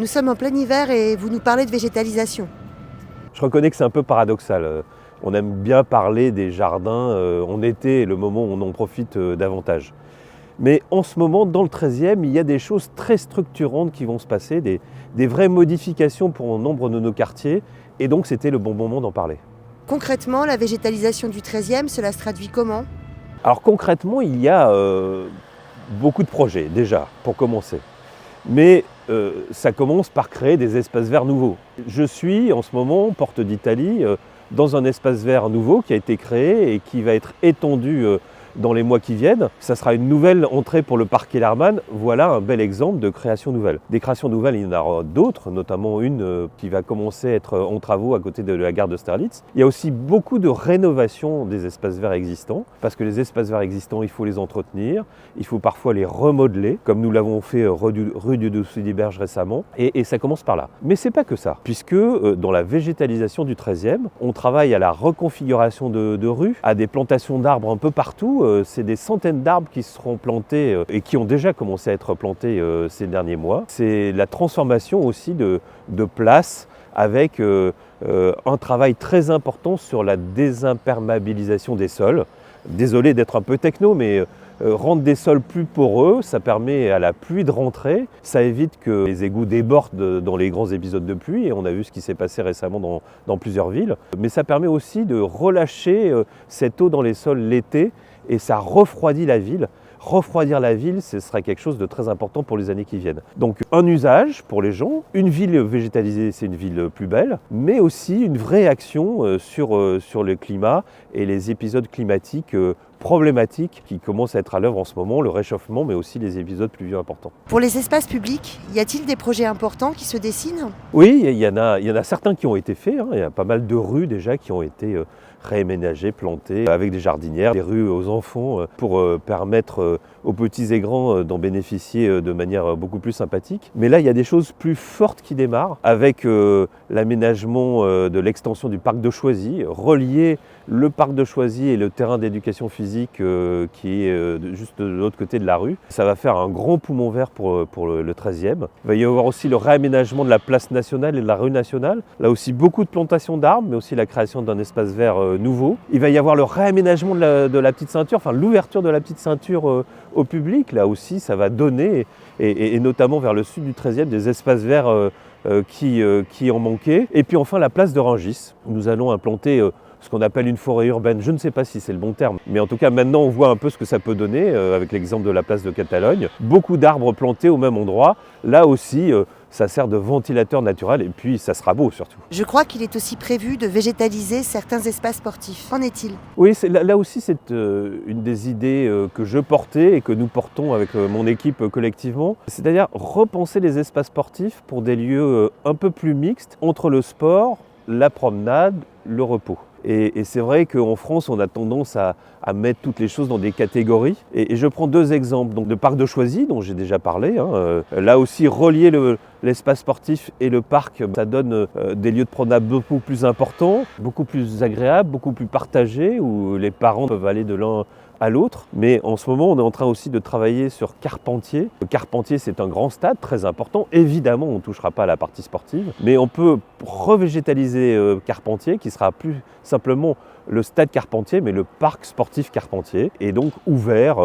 Nous sommes en plein hiver et vous nous parlez de végétalisation. Je reconnais que c'est un peu paradoxal. On aime bien parler des jardins en été, le moment où on en profite davantage. Mais en ce moment, dans le 13e, il y a des choses très structurantes qui vont se passer, des vraies modifications pour nombre de nos quartiers, et donc c'était le bon moment d'en parler. Concrètement, la végétalisation du 13e, cela se traduit comment ? Alors concrètement, il y a beaucoup de projets déjà, pour commencer. Mais ça commence par créer des espaces verts nouveaux. Je suis en ce moment, porte d'Italie, dans un espace vert nouveau qui a été créé et qui va être étendu dans les mois qui viennent. Ça sera une nouvelle entrée pour le parc Kellermann. Voilà un bel exemple de création nouvelle. Des créations nouvelles, il y en aura d'autres, notamment une qui va commencer à être en travaux à côté de la gare d'Austerlitz. Il y a aussi beaucoup de rénovation des espaces verts existants, parce que les espaces verts existants, il faut les entretenir, il faut parfois les remodeler, comme nous l'avons fait rue du Dessous-des-Berges récemment, et ça commence par là. Mais c'est pas que ça, puisque dans la végétalisation du 13e, on travaille à la reconfiguration de rues, à des plantations d'arbres un peu partout. C'est des centaines d'arbres qui seront plantés et qui ont déjà commencé à être plantés ces derniers mois. C'est la transformation aussi de places avec un travail très important sur la désimperméabilisation des sols. Désolé d'être un peu techno, mais rendre des sols plus poreux, ça permet à la pluie de rentrer, ça évite que les égouts débordent dans les grands épisodes de pluie, et on a vu ce qui s'est passé récemment dans plusieurs villes. Mais ça permet aussi de relâcher cette eau dans les sols l'été, et ça refroidit la ville. Refroidir la ville, ce sera quelque chose de très important pour les années qui viennent. Donc un usage pour les gens, une ville végétalisée, c'est une ville plus belle, mais aussi une vraie action sur le climat et les épisodes climatiques problématiques qui commencent à être à l'œuvre en ce moment, le réchauffement, mais aussi les épisodes pluvieux importants. Pour les espaces publics, y a-t-il des projets importants qui se dessinent ? Oui, il y en a certains qui ont été faits. Il y a pas mal de rues déjà qui ont été réaménagées, plantées, avec des jardinières, des rues aux enfants pour permettre aux petits et grands d'en bénéficier de manière beaucoup plus sympathique. Mais là, il y a des choses plus fortes qui démarrent avec l'aménagement de l'extension du parc de Choisy, relier le parc de Choisy et le terrain d'éducation physique qui est juste de l'autre côté de la rue. Ça va faire un grand poumon vert pour le 13e. Il va y avoir aussi le réaménagement de la place nationale et de la rue nationale. Là aussi, beaucoup de plantations d'arbres, mais aussi la création d'un espace vert nouveau. Il va y avoir le réaménagement de la petite ceinture, enfin l'ouverture de la petite ceinture au public. Là aussi, ça va donner, et notamment vers le sud du 13e, des espaces verts qui en manquaient. Et puis enfin, la place de Rungis. Nous allons implanter ce qu'on appelle une forêt urbaine. Je ne sais pas si c'est le bon terme, mais en tout cas maintenant on voit un peu ce que ça peut donner avec l'exemple de la place de Catalogne. Beaucoup d'arbres plantés au même endroit. Là aussi, ça sert de ventilateur naturel et puis ça sera beau surtout. Je crois qu'il est aussi prévu de végétaliser certains espaces sportifs. Qu'en est-il ? Oui, là aussi c'est une des idées que je portais et que nous portons avec mon équipe collectivement. C'est-à-dire repenser les espaces sportifs pour des lieux un peu plus mixtes entre le sport, la promenade, le repos. Et c'est vrai qu'en France, on a tendance à mettre toutes les choses dans des catégories. Et je prends deux exemples. Donc, le parc de Choisy, dont j'ai déjà parlé. Là aussi, relier l'espace sportif et le parc, ça donne des lieux de promenade beaucoup plus importants, beaucoup plus agréables, beaucoup plus partagés, où les parents peuvent aller de l'un à l'autre. Mais en ce moment, on est en train aussi de travailler sur Carpentier. Carpentier, c'est un grand stade très important. Évidemment, on ne touchera pas à la partie sportive, mais on peut revégétaliser Carpentier, qui sera plus simplement le stade Carpentier, mais le parc sportif Carpentier, et donc ouvert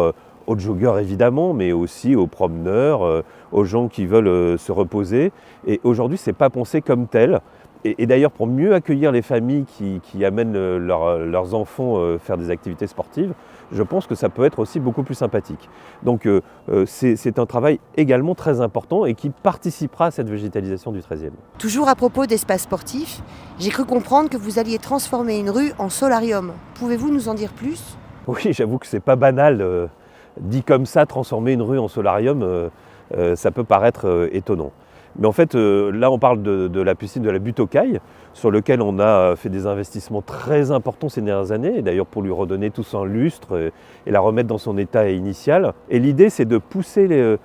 aux joggeurs évidemment, mais aussi aux promeneurs, aux gens qui veulent se reposer. Et aujourd'hui, ce n'est pas pensé comme tel. Et d'ailleurs, pour mieux accueillir les familles qui amènent leurs enfants faire des activités sportives, je pense que ça peut être aussi beaucoup plus sympathique. Donc c'est un travail également très important et qui participera à cette végétalisation du 13e. Toujours à propos d'espaces sportifs, j'ai cru comprendre que vous alliez transformer une rue en solarium. Pouvez-vous nous en dire plus ? Oui, j'avoue que c'est pas banal. Dit comme ça, transformer une rue en solarium, ça peut paraître étonnant. Mais en fait, là, on parle de la piscine de la Butte aux Cailles, sur lequel on a fait des investissements très importants ces dernières années, et d'ailleurs pour lui redonner tout son lustre et la remettre dans son état initial. Et l'idée, c'est de pousser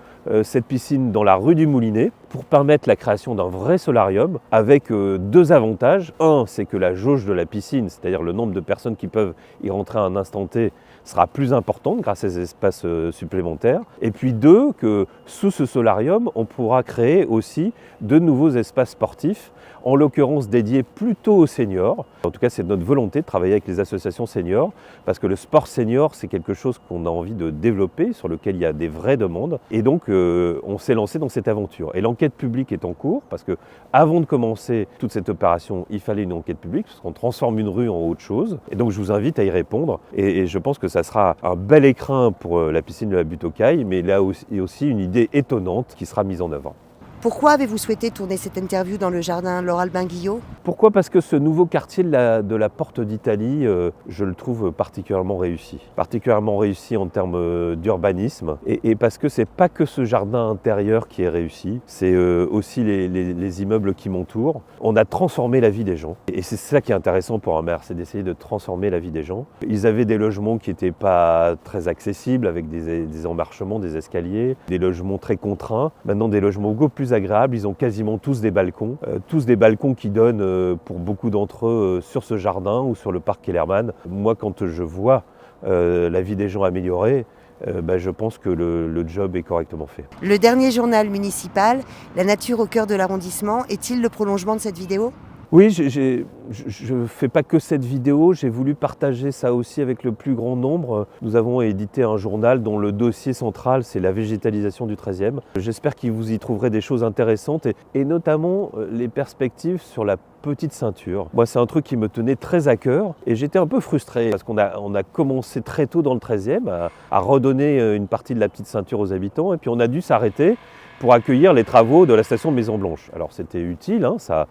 cette piscine dans la rue du Moulinet pour permettre la création d'un vrai solarium avec deux avantages. Un, c'est que la jauge de la piscine, c'est-à-dire le nombre de personnes qui peuvent y rentrer à un instant T, sera plus importante grâce à ces espaces supplémentaires. Et puis deux, que sous ce solarium, on pourra créer aussi de nouveaux espaces sportifs, en l'occurrence dédiés plutôt aux seniors. En tout cas, c'est notre volonté de travailler avec les associations seniors, parce que le sport senior, c'est quelque chose qu'on a envie de développer, sur lequel il y a des vraies demandes. Et donc, on s'est lancé dans cette aventure. Et l'enquête publique est en cours, parce que avant de commencer toute cette opération, il fallait une enquête publique, parce qu'on transforme une rue en autre chose. Et donc, je vous invite à y répondre. Et je pense que ça sera un bel écrin pour la piscine de la Butte aux Cailles, mais là aussi une idée étonnante qui sera mise en œuvre. Pourquoi avez-vous souhaité tourner cette interview dans le jardin Laure-Albin Guillot ? Pourquoi ? Parce que ce nouveau quartier de la Porte d'Italie, je le trouve particulièrement réussi. Particulièrement réussi en termes d'urbanisme. Et parce que c'est pas que ce jardin intérieur qui est réussi, c'est aussi les immeubles qui m'entourent. On a transformé la vie des gens. Et c'est ça qui est intéressant pour un maire, c'est d'essayer de transformer la vie des gens. Ils avaient des logements qui n'étaient pas très accessibles, avec des emmarchements, des escaliers, des logements très contraints. Maintenant, des logements beaucoup plus agréables. Ils ont quasiment tous des balcons qui donnent pour beaucoup d'entre eux sur ce jardin ou sur le parc Kellermann. Moi, quand je vois la vie des gens améliorée, je pense que le job est correctement fait. Le dernier journal municipal, La nature au cœur de l'arrondissement, est-il le prolongement de cette vidéo ? Oui, je ne fais pas que cette vidéo, j'ai voulu partager ça aussi avec le plus grand nombre. Nous avons édité un journal dont le dossier central, c'est la végétalisation du 13e. J'espère que vous y trouverez des choses intéressantes et notamment les perspectives sur la petite ceinture. Moi, c'est un truc qui me tenait très à cœur et j'étais un peu frustré parce qu'on a commencé très tôt dans le 13e à redonner une partie de la petite ceinture aux habitants et puis on a dû s'arrêter pour accueillir les travaux de la station de Maison-Blanche. Alors c'était utile, ça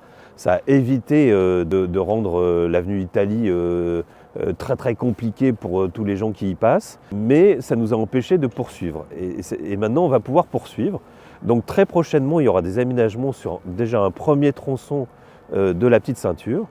a évité de rendre l'avenue Italie très très compliquée pour tous les gens qui y passent, mais ça nous a empêché de poursuivre. Et maintenant, on va pouvoir poursuivre. Donc très prochainement, il y aura des aménagements sur déjà un premier tronçon de la petite ceinture,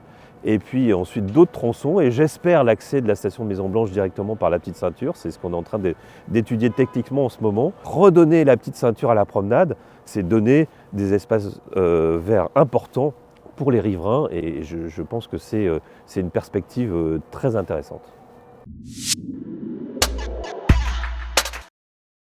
et puis ensuite d'autres tronçons, et j'espère l'accès de la station de Maison-Blanche directement par la petite ceinture, c'est ce qu'on est en train d'étudier techniquement en ce moment. Redonner la petite ceinture à la promenade, c'est donner des espaces verts importants pour les riverains, et je pense que c'est une perspective très intéressante.